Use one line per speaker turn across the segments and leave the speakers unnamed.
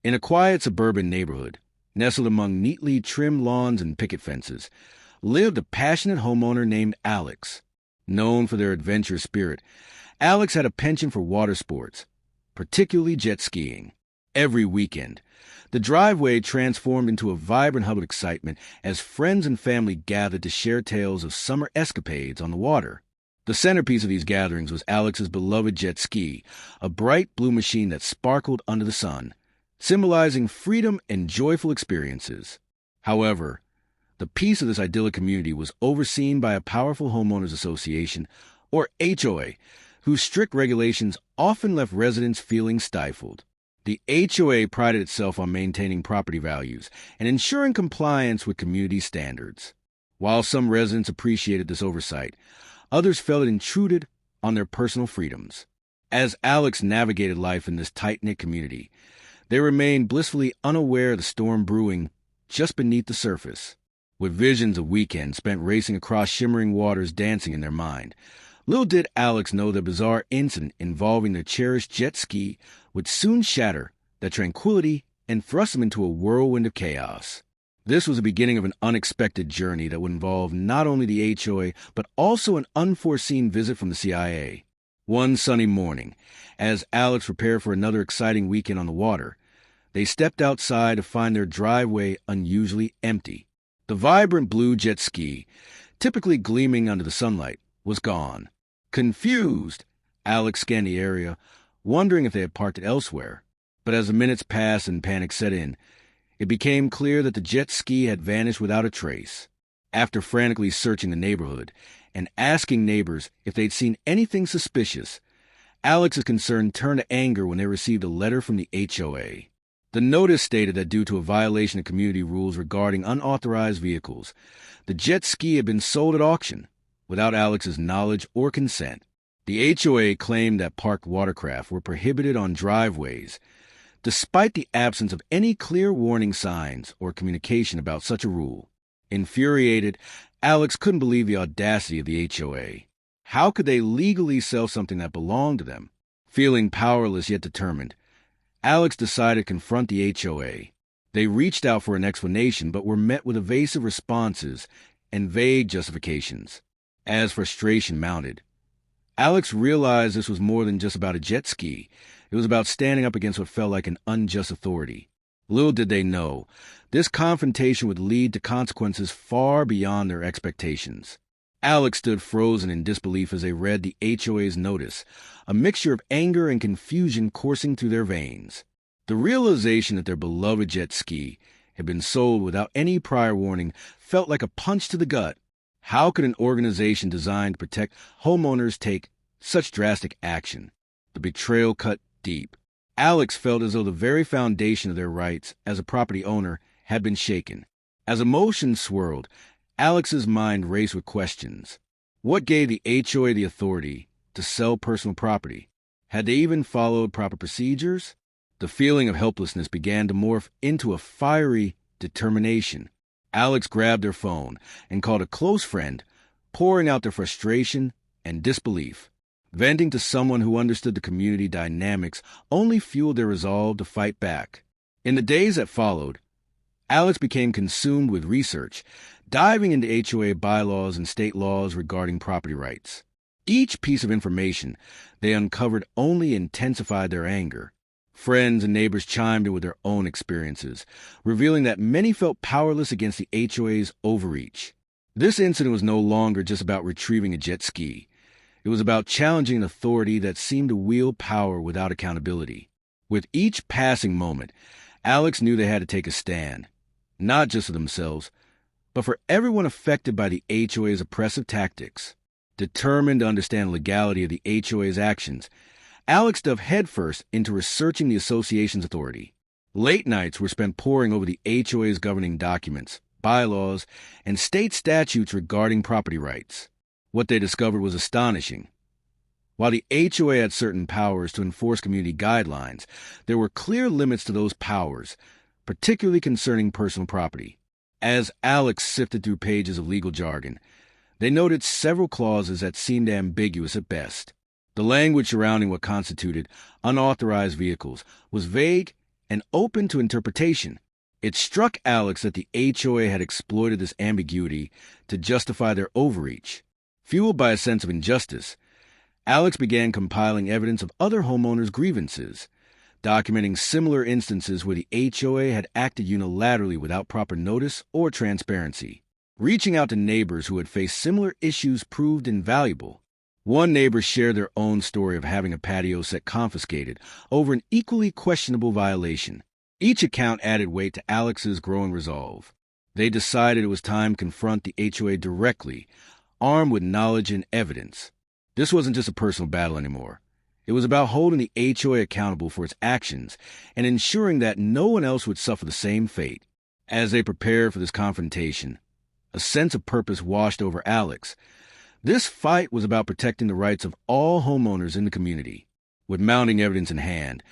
In a quiet suburban neighborhood, nestled among neatly trimmed lawns and picket fences, lived a passionate homeowner named Alex. Known for their adventurous spirit, Alex had a penchant for water sports, particularly jet skiing. Every weekend, the driveway transformed into a vibrant hub of excitement as friends and family gathered to share tales of summer escapades on the water. The centerpiece of these gatherings was Alex's beloved jet ski, a bright blue machine that sparkled under the sun, symbolizing freedom and joyful experiences. However, the peace of this idyllic community was overseen by a powerful homeowners association, or HOA, whose strict regulations often left residents feeling stifled. The HOA prided itself on maintaining property values and ensuring compliance with community standards. While some residents appreciated this oversight, others felt it intruded on their personal freedoms. As Alex navigated life in this tight-knit community, they remained blissfully unaware of the storm brewing just beneath the surface. With visions of weekends spent racing across shimmering waters dancing in their mind, little did Alex know the bizarre incident involving their cherished jet ski would soon shatter that tranquility and thrust them into a whirlwind of chaos. This was the beginning of an unexpected journey that would involve not only the HOA, but also an unforeseen visit from the CIA. One sunny morning, as Alex prepared for another exciting weekend on the water, they stepped outside to find their driveway unusually empty. The vibrant blue jet ski, typically gleaming under the sunlight, was gone. Confused, Alex scanned the area, wondering if they had parked it elsewhere. But as the minutes passed and panic set in, it became clear that the jet ski had vanished without a trace. After frantically searching the neighborhood and asking neighbors if they'd seen anything suspicious, Alex's concern turned to anger when they received a letter from the HOA. The notice stated that due to a violation of community rules regarding unauthorized vehicles, the jet ski had been sold at auction without Alex's knowledge or consent. The HOA claimed that parked watercraft were prohibited on driveways, despite the absence of any clear warning signs or communication about such a rule. Infuriated, Alex couldn't believe the audacity of the HOA. How could they legally sell something that belonged to them? Feeling powerless yet determined, Alex decided to confront the HOA. They reached out for an explanation but were met with evasive responses and vague justifications. As frustration mounted, Alex realized this was more than just about a jet ski. It was about standing up against what felt like an unjust authority. Little did they know, this confrontation would lead to consequences far beyond their expectations. Alex stood frozen in disbelief as they read the HOA's notice, a mixture of anger and confusion coursing through their veins. The realization that their beloved jet ski had been sold without any prior warning felt like a punch to the gut. How could an organization designed to protect homeowners take such drastic action? The betrayal cut deep. Alex felt as though the very foundation of their rights as a property owner had been shaken. As emotions swirled, Alex's mind raced with questions. What gave the HOA the authority to sell personal property? Had they even followed proper procedures? The feeling of helplessness began to morph into a fiery determination. Alex grabbed her phone and called a close friend, pouring out their frustration and disbelief. Venting to someone who understood the community dynamics only fueled their resolve to fight back. In the days that followed, Alex became consumed with research, diving into HOA bylaws and state laws regarding property rights. Each piece of information they uncovered only intensified their anger. Friends and neighbors chimed in with their own experiences, revealing that many felt powerless against the HOA's overreach. This incident was no longer just about retrieving a jet ski. It was about challenging an authority that seemed to wield power without accountability. With each passing moment, Alex knew they had to take a stand, not just for themselves, but for everyone affected by the HOA's oppressive tactics. Determined to understand the legality of the HOA's actions, Alex dove headfirst into researching the association's authority. Late nights were spent poring over the HOA's governing documents, bylaws, and state statutes regarding property rights. What they discovered was astonishing. While the HOA had certain powers to enforce community guidelines, there were clear limits to those powers, particularly concerning personal property. As Alex sifted through pages of legal jargon, they noted several clauses that seemed ambiguous at best. The language surrounding what constituted unauthorized vehicles was vague and open to interpretation. It struck Alex that the HOA had exploited this ambiguity to justify their overreach. Fueled by a sense of injustice, Alex began compiling evidence of other homeowners' grievances, documenting similar instances where the HOA had acted unilaterally without proper notice or transparency. Reaching out to neighbors who had faced similar issues proved invaluable. One neighbor shared their own story of having a patio set confiscated over an equally questionable violation. Each account added weight to Alex's growing resolve. They decided it was time to confront the HOA directly, armed with knowledge and evidence. This wasn't just a personal battle anymore. It was about holding the HOA accountable for its actions and ensuring that no one else would suffer the same fate. As they prepared for this confrontation, a sense of purpose washed over Alex. This fight was about protecting the rights of all homeowners in the community. With mounting evidence in hand,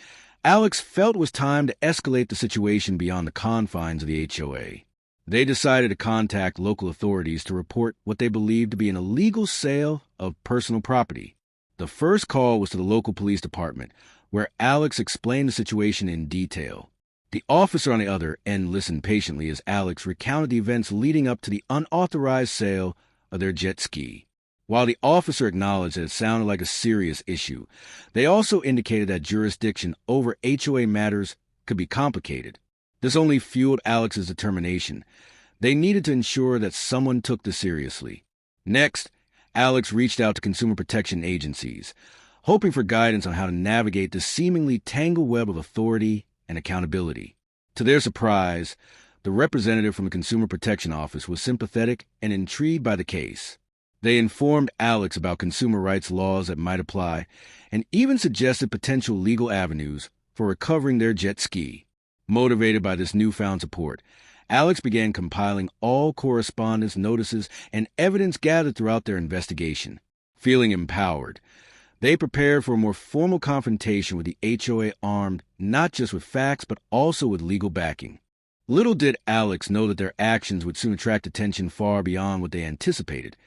Alex felt it was time to escalate the situation beyond the confines of the HOA. They decided to contact local authorities to report what they believed to be an illegal sale of personal property. The first call was to the local police department, where Alex explained the situation in detail. The officer on the other end listened patiently as Alex recounted the events leading up to the unauthorized sale of their jet ski. While the officer acknowledged that it sounded like a serious issue, they also indicated that jurisdiction over HOA matters could be complicated. This only fueled Alex's determination. They needed to ensure that someone took this seriously. Next, Alex reached out to consumer protection agencies, hoping for guidance on how to navigate this seemingly tangled web of authority and accountability. To their surprise, the representative from the Consumer Protection Office was sympathetic and intrigued by the case. They informed Alex about consumer rights laws that might apply and even suggested potential legal avenues for recovering their jet ski. Motivated by this newfound support, Alex began compiling all correspondence, notices, and evidence gathered throughout their investigation. Feeling empowered, they prepared for a more formal confrontation with the HOA, armed not just with facts but also with legal backing. Little did Alex know that their actions would soon attract attention far beyond what they anticipated,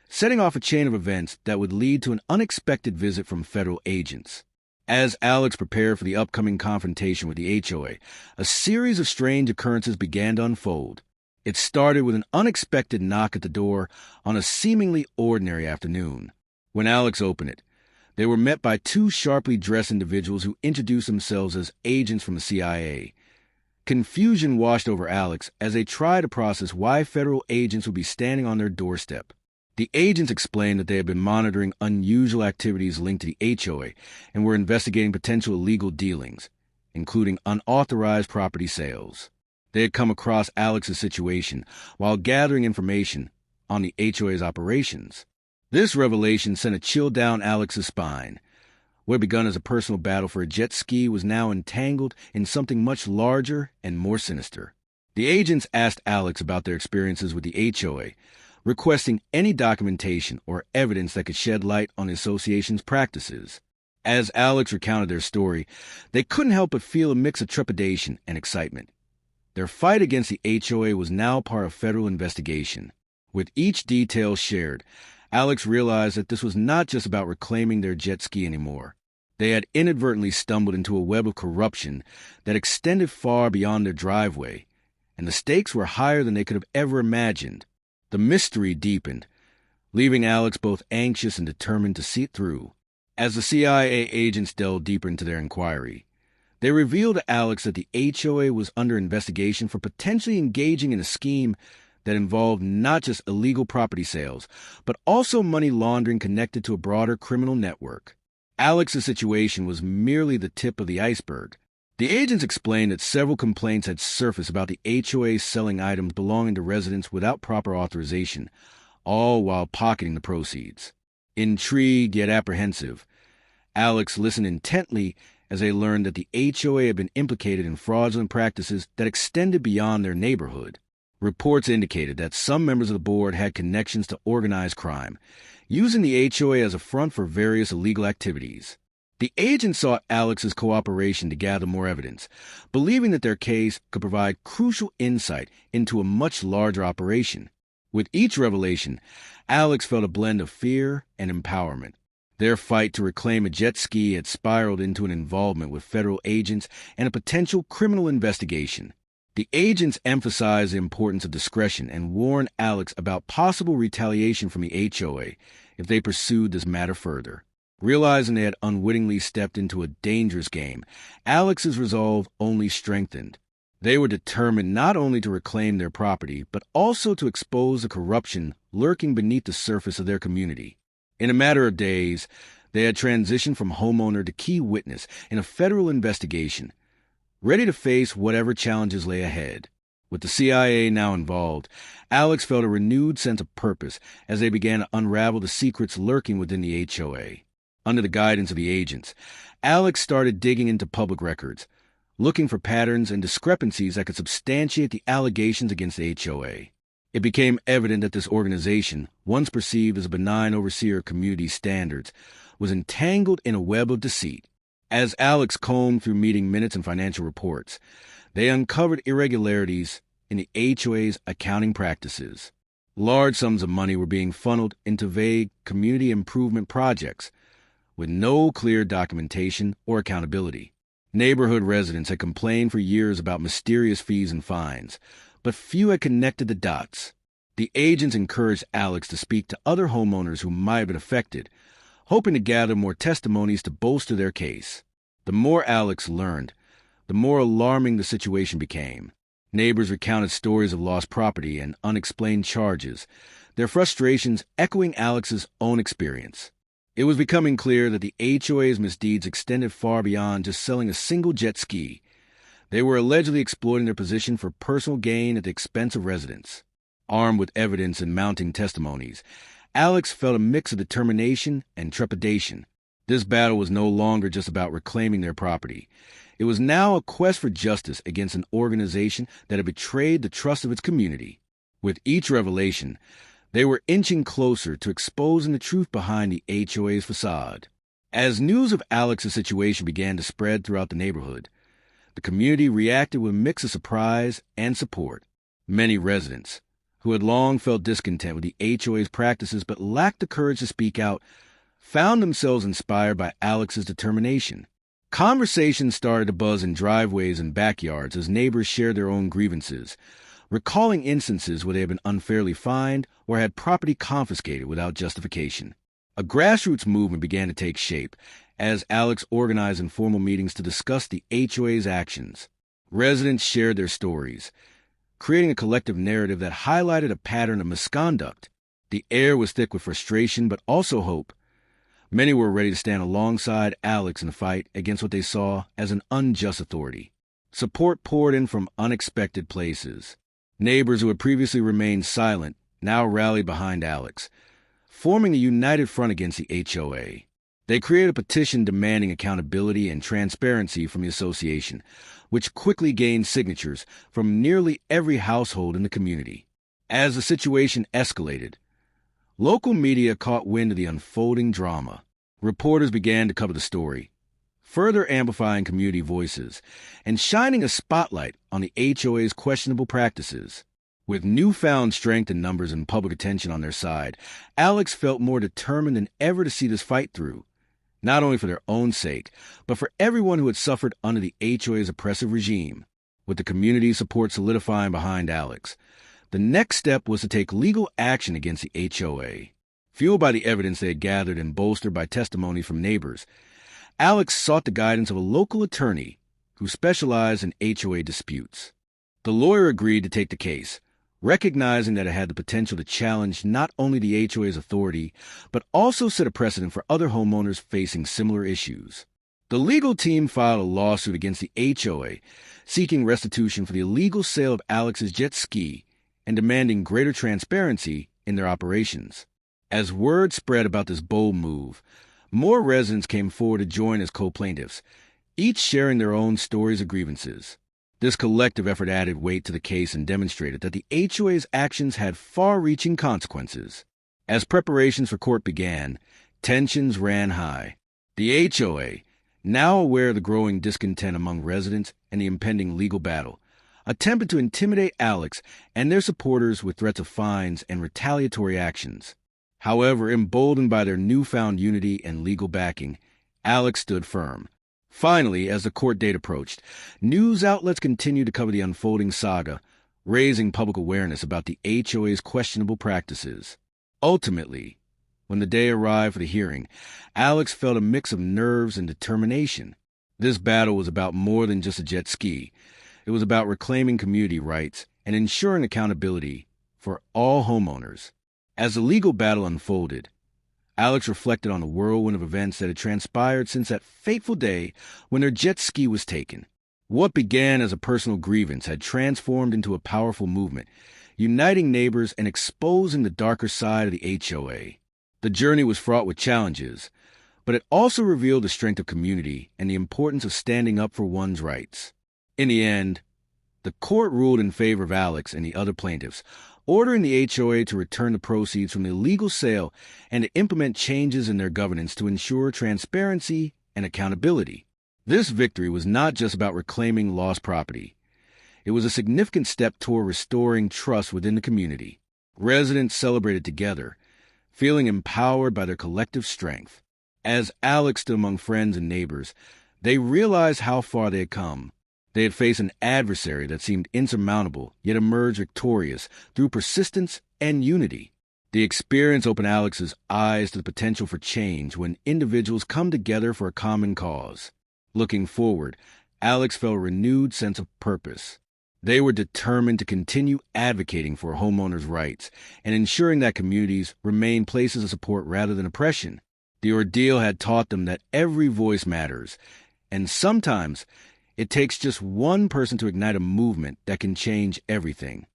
setting off a chain of events that would lead to an unexpected visit from federal agents. As Alex prepared for the upcoming confrontation with the HOA, a series of strange occurrences began to unfold. It started with an unexpected knock at the door on a seemingly ordinary afternoon. When Alex opened it, they were met by two sharply dressed individuals who introduced themselves as agents from the CIA. Confusion washed over Alex as they tried to process why federal agents would be standing on their doorstep. The agents explained that they had been monitoring unusual activities linked to the HOA and were investigating potential illegal dealings, including unauthorized property sales. They had come across Alex's situation while gathering information on the HOA's operations. This revelation sent a chill down Alex's spine. What had begun as a personal battle for a jet ski was now entangled in something much larger and more sinister. The agents asked Alex about their experiences with the HOA, requesting any documentation or evidence that could shed light on the association's practices. As Alex recounted their story, they couldn't help but feel a mix of trepidation and excitement. Their fight against the HOA was now part of federal investigation. With each detail shared, Alex realized that this was not just about reclaiming their jet ski anymore. They had inadvertently stumbled into a web of corruption that extended far beyond their driveway, and the stakes were higher than they could have ever imagined. The mystery deepened, leaving Alex both anxious and determined to see it through. As the CIA agents delved deeper into their inquiry, they revealed to Alex that the HOA was under investigation for potentially engaging in a scheme that involved not just illegal property sales, but also money laundering connected to a broader criminal network. Alex's situation was merely the tip of the iceberg. The agents explained that several complaints had surfaced about the HOA selling items belonging to residents without proper authorization, all while pocketing the proceeds. Intrigued yet apprehensive, Alex listened intently as they learned that the HOA had been implicated in fraudulent practices that extended beyond their neighborhood. Reports indicated that some members of the board had connections to organized crime, using the HOA as a front for various illegal activities. The agents sought Alex's cooperation to gather more evidence, believing that their case could provide crucial insight into a much larger operation. With each revelation, Alex felt a blend of fear and empowerment. Their fight to reclaim a jet ski had spiraled into an involvement with federal agents and a potential criminal investigation. The agents emphasized the importance of discretion and warned Alex about possible retaliation from the HOA if they pursued this matter further. Realizing they had unwittingly stepped into a dangerous game, Alex's resolve only strengthened. They were determined not only to reclaim their property, but also to expose the corruption lurking beneath the surface of their community. In a matter of days, they had transitioned from homeowner to key witness in a federal investigation, ready to face whatever challenges lay ahead. With the CIA now involved, Alex felt a renewed sense of purpose as they began to unravel the secrets lurking within the HOA. Under the guidance of the agents, Alex started digging into public records, looking for patterns and discrepancies that could substantiate the allegations against the HOA. It became evident that this organization, once perceived as a benign overseer of community standards, was entangled in a web of deceit. As Alex combed through meeting minutes and financial reports, they uncovered irregularities in the HOA's accounting practices. Large sums of money were being funneled into vague community improvement projects with no clear documentation or accountability. Neighborhood residents had complained for years about mysterious fees and fines, but few had connected the dots. The agents encouraged Alex to speak to other homeowners who might have been affected, hoping to gather more testimonies to bolster their case. The more Alex learned, the more alarming the situation became. Neighbors recounted stories of lost property and unexplained charges, their frustrations echoing Alex's own experience. It was becoming clear that the HOA's misdeeds extended far beyond just selling a single jet ski. They were allegedly exploiting their position for personal gain at the expense of residents. Armed with evidence and mounting testimonies, Alex felt a mix of determination and trepidation. This battle was no longer just about reclaiming their property. It was now a quest for justice against an organization that had betrayed the trust of its community. With each revelation, they were inching closer to exposing the truth behind the HOA's facade. As news of Alex's situation began to spread throughout the neighborhood, the community reacted with a mix of surprise and support. Many residents, who had long felt discontent with the HOA's practices but lacked the courage to speak out, found themselves inspired by Alex's determination. Conversations started to buzz in driveways and backyards as neighbors shared their own grievances, recalling instances where they had been unfairly fined or had property confiscated without justification. A grassroots movement began to take shape as Alex organized informal meetings to discuss the HOA's actions. Residents shared their stories, creating a collective narrative that highlighted a pattern of misconduct. The air was thick with frustration, but also hope. Many were ready to stand alongside Alex in the fight against what they saw as an unjust authority. Support poured in from unexpected places. Neighbors who had previously remained silent now rallied behind Alex, forming a united front against the HOA. They created a petition demanding accountability and transparency from the association, which quickly gained signatures from nearly every household in the community. As the situation escalated, local media caught wind of the unfolding drama. Reporters began to cover the story, further amplifying community voices and shining a spotlight on the HOA's questionable practices. With newfound strength in numbers and public attention on their side, Alex felt more determined than ever to see this fight through, not only for their own sake, but for everyone who had suffered under the HOA's oppressive regime. With the community support solidifying behind Alex, the next step was to take legal action against the HOA. Fueled by the evidence they had gathered and bolstered by testimony from neighbors, Alex sought the guidance of a local attorney who specialized in HOA disputes. The lawyer agreed to take the case, recognizing that it had the potential to challenge not only the HOA's authority, but also set a precedent for other homeowners facing similar issues. The legal team filed a lawsuit against the HOA, seeking restitution for the illegal sale of Alex's jet ski and demanding greater transparency in their operations. As word spread about this bold move, more residents came forward to join as co-plaintiffs, each sharing their own stories of grievances. This collective effort added weight to the case and demonstrated that the HOA's actions had far-reaching consequences. As preparations for court began, tensions ran high. The HOA, now aware of the growing discontent among residents and the impending legal battle, attempted to intimidate Alex and their supporters with threats of fines and retaliatory actions. However, emboldened by their newfound unity and legal backing, Alex stood firm. Finally, as the court date approached, news outlets continued to cover the unfolding saga, raising public awareness about the HOA's questionable practices. Ultimately, when the day arrived for the hearing, Alex felt a mix of nerves and determination. This battle was about more than just a jet ski. It was about reclaiming community rights and ensuring accountability for all homeowners. As the legal battle unfolded, Alex reflected on the whirlwind of events that had transpired since that fateful day when their jet ski was taken. What began as a personal grievance had transformed into a powerful movement, uniting neighbors and exposing the darker side of the HOA. The journey was fraught with challenges, but it also revealed the strength of community and the importance of standing up for one's rights. In the end, the court ruled in favor of Alex and the other plaintiffs, ordering the HOA to return the proceeds from the illegal sale and to implement changes in their governance to ensure transparency and accountability. This victory was not just about reclaiming lost property. It was a significant step toward restoring trust within the community. Residents celebrated together, feeling empowered by their collective strength. As Alex stood among friends and neighbors, they realized how far they had come. They had faced an adversary that seemed insurmountable, yet emerged victorious through persistence and unity. The experience opened Alex's eyes to the potential for change when individuals come together for a common cause. Looking forward, Alex felt a renewed sense of purpose. They were determined to continue advocating for homeowners' rights and ensuring that communities remain places of support rather than oppression. The ordeal had taught them that every voice matters, and sometimes it takes just one person to ignite a movement that can change everything.